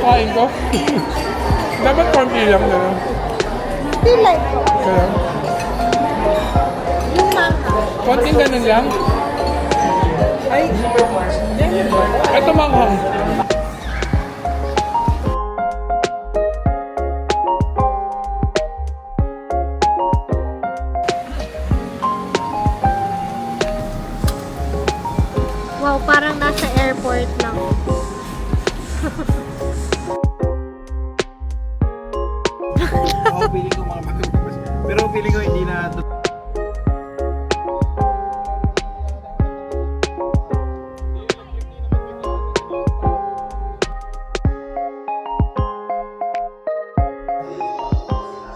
Kain ko. Dapat konti lang na. Feel like ko. Kaya? Yung mangga. Konting ganun lang. Ay, ito manghang. Wow, parang nasa airport lang. Oo, feeling ko mga magkakabas. Pero feeling ko hindi na...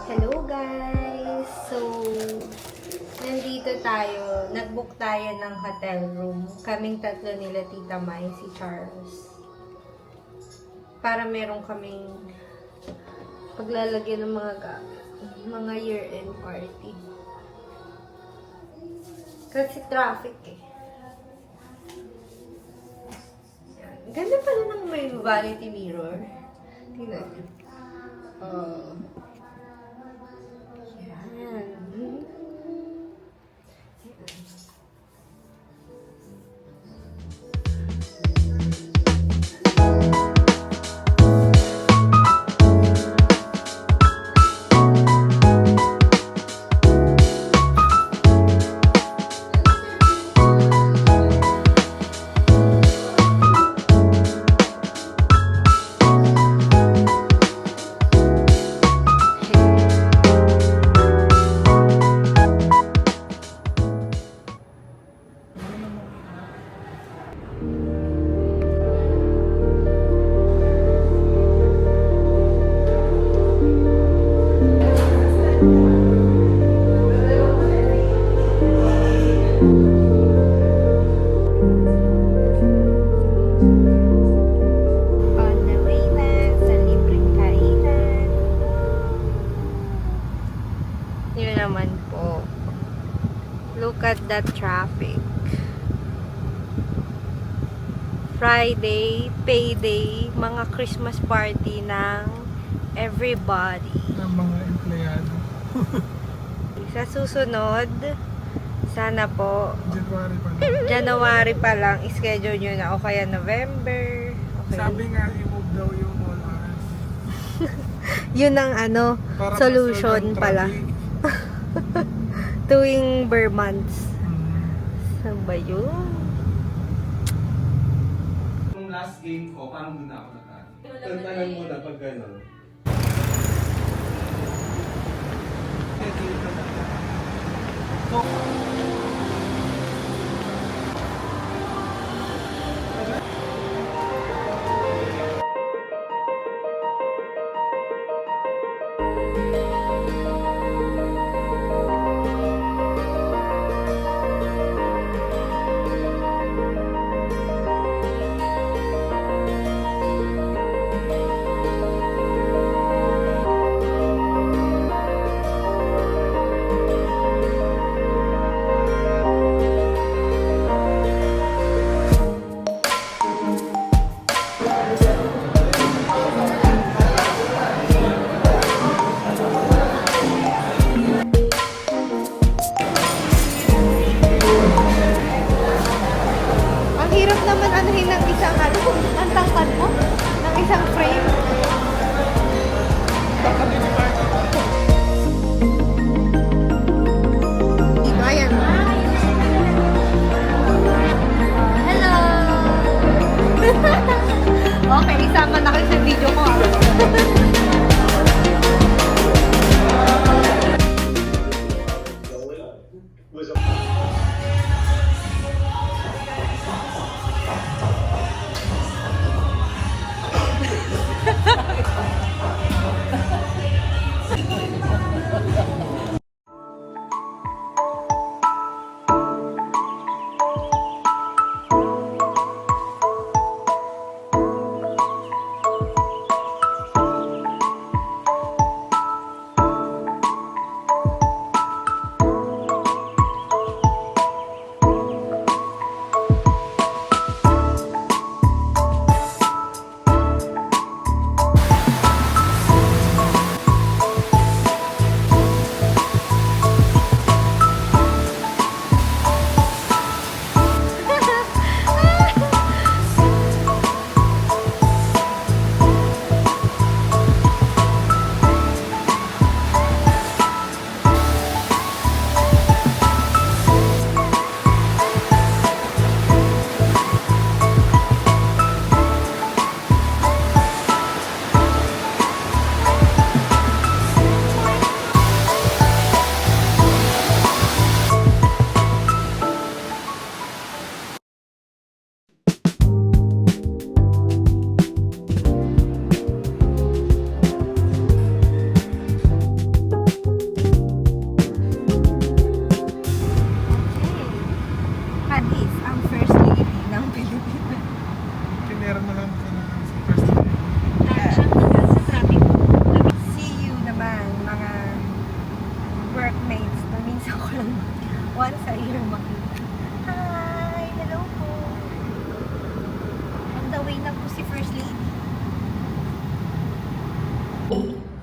Hello guys! So, nandito tayo. Nag-book tayo ng hotel room. Kaming tatlo nila Tita Mai, si Charles. Para meron kaming paglalagyan ng mga year-end party. Kasi traffic eh. Yan. Ganda pala ng may vanity mirror. Tingnan niyo. Yan. On the way na sa libreng kainan. Yun naman po. Look at that traffic. Friday, payday, mga Christmas party ng everybody. Ng mga empleyado. Sa susunod, sana po January pa lang. January pa lang, schedule nyo na o kaya November. Okay. Sabi nga, i-move daw yung all hours. Yun ang Para solution masunod ang pala. traffic. Tuwing bare months. Hmm. Saan ba yun? Yung last game ko, parang doon ako nag-ano. Tantanan mo na pag gano'n.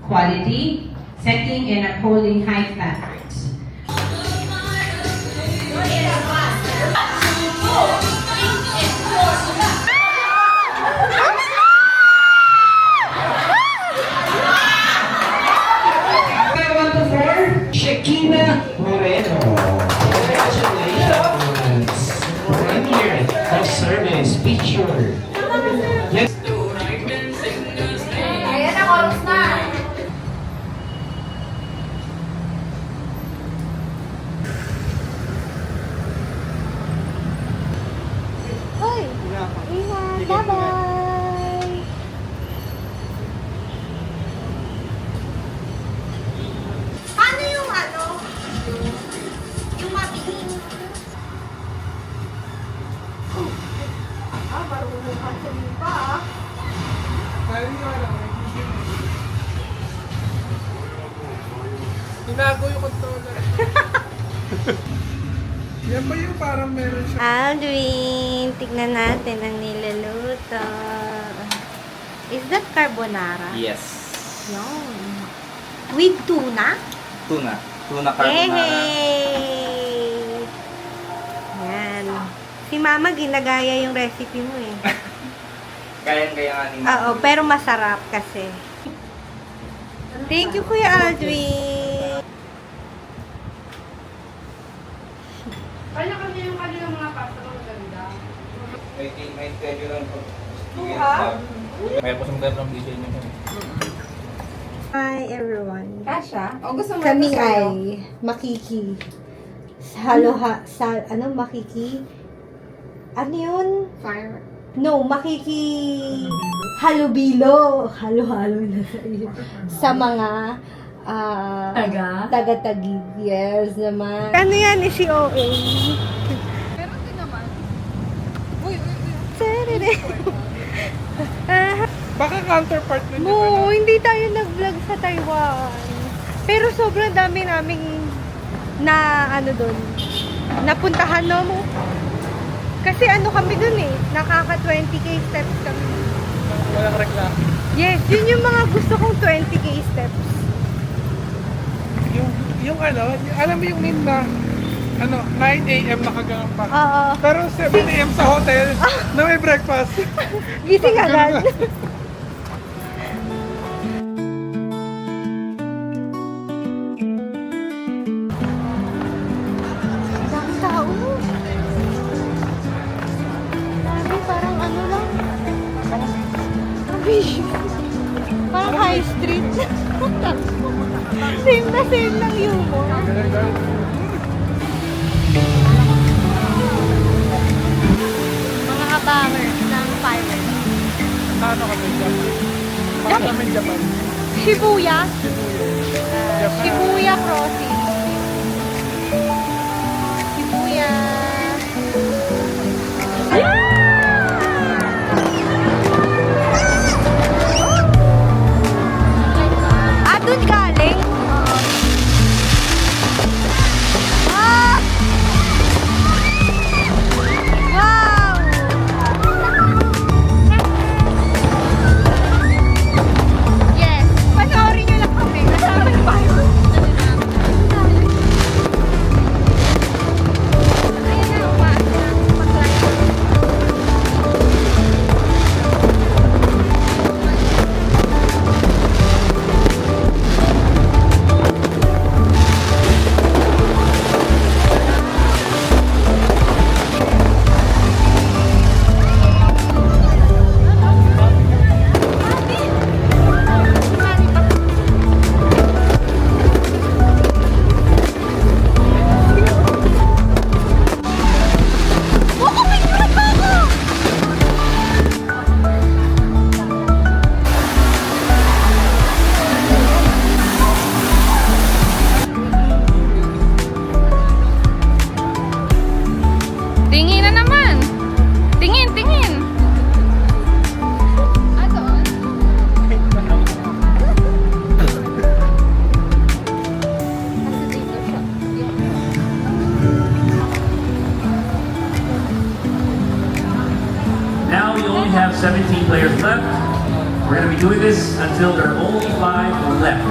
quality, setting and upholding high standards. One to four, Shakina Moreno. Congratulations. Premier of service picture. Yes. Ayan na, chorus na. Hoy! Ingat! Bye-bye! Paano yung ano? Yung mabilis? Marunong ka pa ah. Kaya nyo alam, tinago yung controller. Yan ba yung parang meron siya? Aldrin, tignan natin ang niluluto. Is that carbonara? Yes. Yun. With tuna? Tuna. Tuna carbonara. Yay! Yan. Si Mama ginagaya yung recipe mo eh. Kayang-kaya nga ni Oo, pero masarap kasi. Thank you, Kuya Aldrin. Paano kami yung kanilang mga pasta ng ganda? May schedule lang pag... Kaya po sa maganda ng DJ niyo. Hi everyone. Kasha? O gusto mo Kami ito sa'yo? ay makiki. Makiki? Ano yun? Fire. No, makiki halubilo. Halo-halo na sa iyo. Sa mga taga-tagig. Yes naman. Ano yan si OA? Meron din naman. Uy. Sarere. Baka counterpart na Mo, hindi tayo nag-vlog sa Taiwan. Pero sobrang dami naming na doon. Napuntahan no mo. Kasi kami doon eh. Nakaka 20k steps kami. Walang reklamo. Yes, yun yung mga gusto kong 20k steps. Yung alam mo yung meme na 9 a.m. nakagamba. Oo. Pero 7 a.m. sa hotel na may breakfast. Gising agad. Ang daming tao. Grabe, parang lang. Grabe. Parang high street. Same na same ng humor. Mga abangers ng pirate. Ano kami Japan? Bakit kami Japan? Shibuya. Shibuya Crossing. Shibuya. Ah, dun galing? Ah! Wow! Yes. Panoorin nyo lang kami. Kasama yung virus. Ayan na, umaas na. Pag-live. Tingin na naman. Tingin, tingin. Adoon. Now we only have 17 players left. We're going to be be doing this until there are only 5 left.